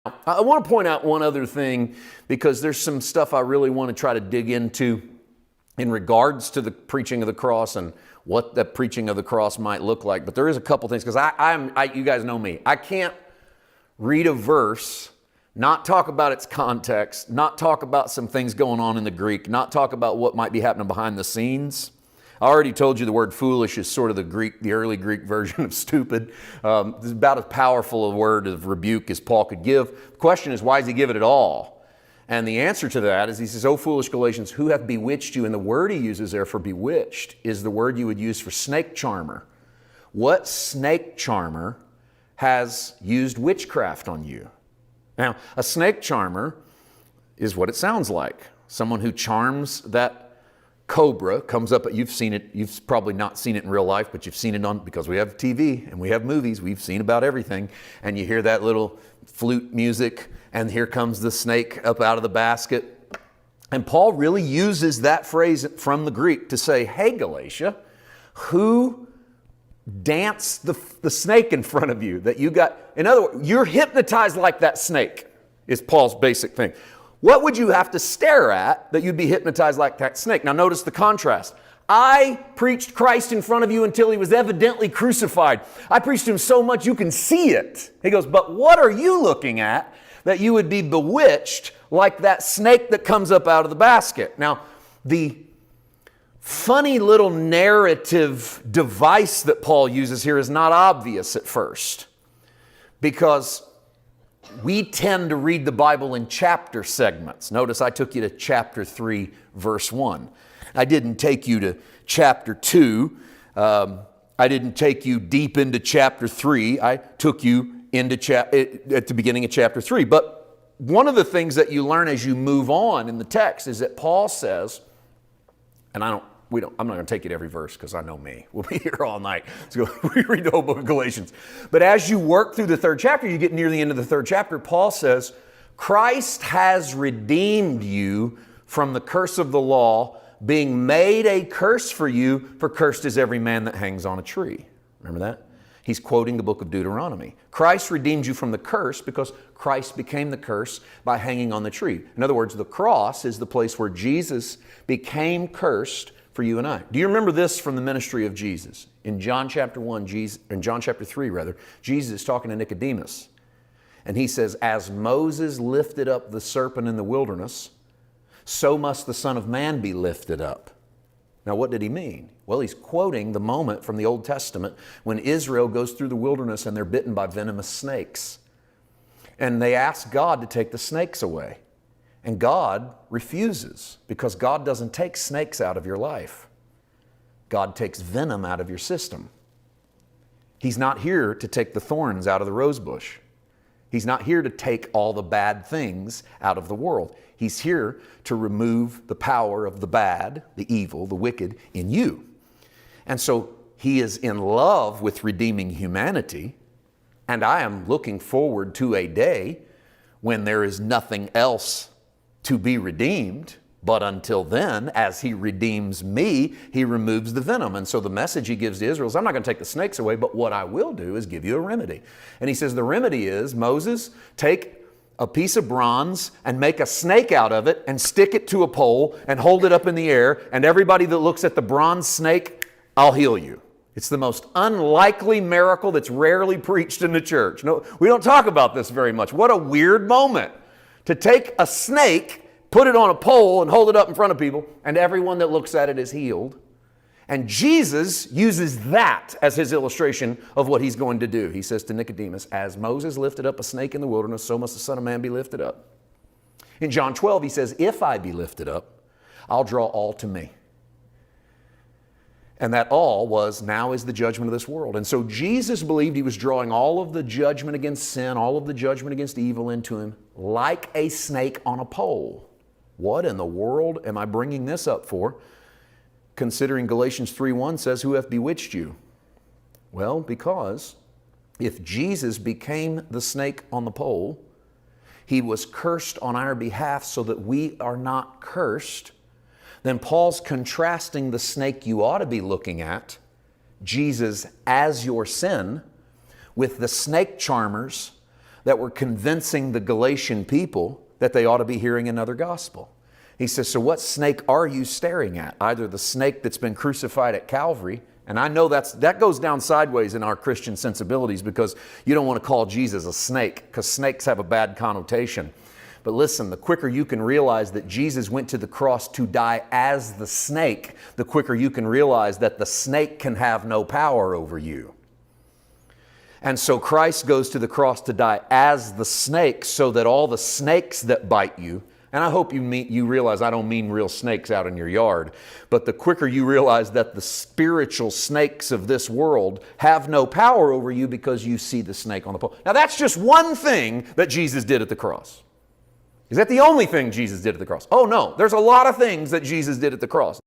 I want to point out one other thing because there's some stuff I really want to try to dig into in regards to the preaching of the cross and what the preaching of the cross might look like. But there is a couple things because you guys know me. I can't read a verse, not talk about its context, not talk about some things going on in the Greek, not talk about what might be happening behind the scenes. I already told you the word foolish is sort of the early Greek version of stupid. It's about as powerful a word of rebuke as Paul could give. The question is, why does he give it at all? And the answer to that is he says, "O foolish Galatians, who hath bewitched you?" And the word he uses there for bewitched is the word you would use for snake charmer. What snake charmer has used witchcraft on you? Now, a snake charmer is what it sounds like. Someone who charms that cobra, comes up, you've seen it, you've probably not seen it in real life, but you've seen it on, because we have TV and we have movies, we've seen about everything, and you hear that little flute music, and here comes the snake up out of the basket. And Paul really uses that phrase from the Greek to say, hey Galatia, who danced the snake in front of you that you got? In other words, you're hypnotized like that snake, is Paul's basic thing. What would you have to stare at that you'd be hypnotized like that snake? Now notice the contrast. I preached Christ in front of you until he was evidently crucified. I preached him so much you can see it. He goes, but what are you looking at that you would be bewitched like that snake that comes up out of the basket? Now, the funny little narrative device that Paul uses here is not obvious at first, because we tend to read the Bible in chapter segments. Notice I took you to chapter 3, verse 1. I didn't take you to chapter 2. I didn't take you deep into chapter 3. I took you into at the beginning of chapter 3. But one of the things that you learn as you move on in the text is that Paul says, and I'm not going to take you to every verse because I know me. We'll be here all night. So we read the whole book of Galatians. But as you work through the third chapter, you get near the end of the third chapter, Paul says, Christ has redeemed you from the curse of the law, being made a curse for you, for cursed is every man that hangs on a tree. Remember that? He's quoting the book of Deuteronomy. Christ redeemed you from the curse because Christ became the curse by hanging on the tree. In other words, the cross is the place where Jesus became cursed for you and I. Do you remember this from the ministry of Jesus? In John chapter 3, Jesus is talking to Nicodemus. And he says, as Moses lifted up the serpent in the wilderness, so must the Son of Man be lifted up. Now, what did he mean? Well, he's quoting the moment from the Old Testament when Israel goes through the wilderness and they're bitten by venomous snakes. And they ask God to take the snakes away. And God refuses, because God doesn't take snakes out of your life. God takes venom out of your system. He's not here to take the thorns out of the rose bush. He's not here to take all the bad things out of the world. He's here to remove the power of the bad, the evil, the wicked in you. And so he is in love with redeeming humanity. And I am looking forward to a day when there is nothing else to be redeemed. But until then, as he redeems me, he removes the venom. And so the message he gives to Israel is, I'm not going to take the snakes away, but what I will do is give you a remedy. And he says the remedy is, Moses, take a piece of bronze and make a snake out of it and stick it to a pole and hold it up in the air. And everybody that looks at the bronze snake, I'll heal you. It's the most unlikely miracle that's rarely preached in the church. No, we don't talk about this very much. What a weird moment to take a snake, put it on a pole and hold it up in front of people, and everyone that looks at it is healed. And Jesus uses that as his illustration of what he's going to do. He says to Nicodemus, as Moses lifted up a snake in the wilderness, so must the Son of Man be lifted up. In John 12, he says, if I be lifted up, I'll draw all to me. And that all was, now is the judgment of this world. And so Jesus believed he was drawing all of the judgment against sin, all of the judgment against evil into him, like a snake on a pole. What in the world am I bringing this up for? Considering Galatians 3:1 says, who hath bewitched you? Well, because if Jesus became the snake on the pole, he was cursed on our behalf so that we are not cursed. Then Paul's contrasting the snake you ought to be looking at, Jesus as your sin, with the snake charmers that were convincing the Galatian people that they ought to be hearing another gospel. He says, so what snake are you staring at? Either the snake that's been crucified at Calvary, and I know that goes down sideways in our Christian sensibilities because you don't want to call Jesus a snake because snakes have a bad connotation. But listen, the quicker you can realize that Jesus went to the cross to die as the snake, the quicker you can realize that the snake can have no power over you. And so Christ goes to the cross to die as the snake so that all the snakes that bite you, and I hope you realize I don't mean real snakes out in your yard, but the quicker you realize that the spiritual snakes of this world have no power over you because you see the snake on the pole. Now that's just one thing that Jesus did at the cross. Is that the only thing Jesus did at the cross? Oh no, there's a lot of things that Jesus did at the cross.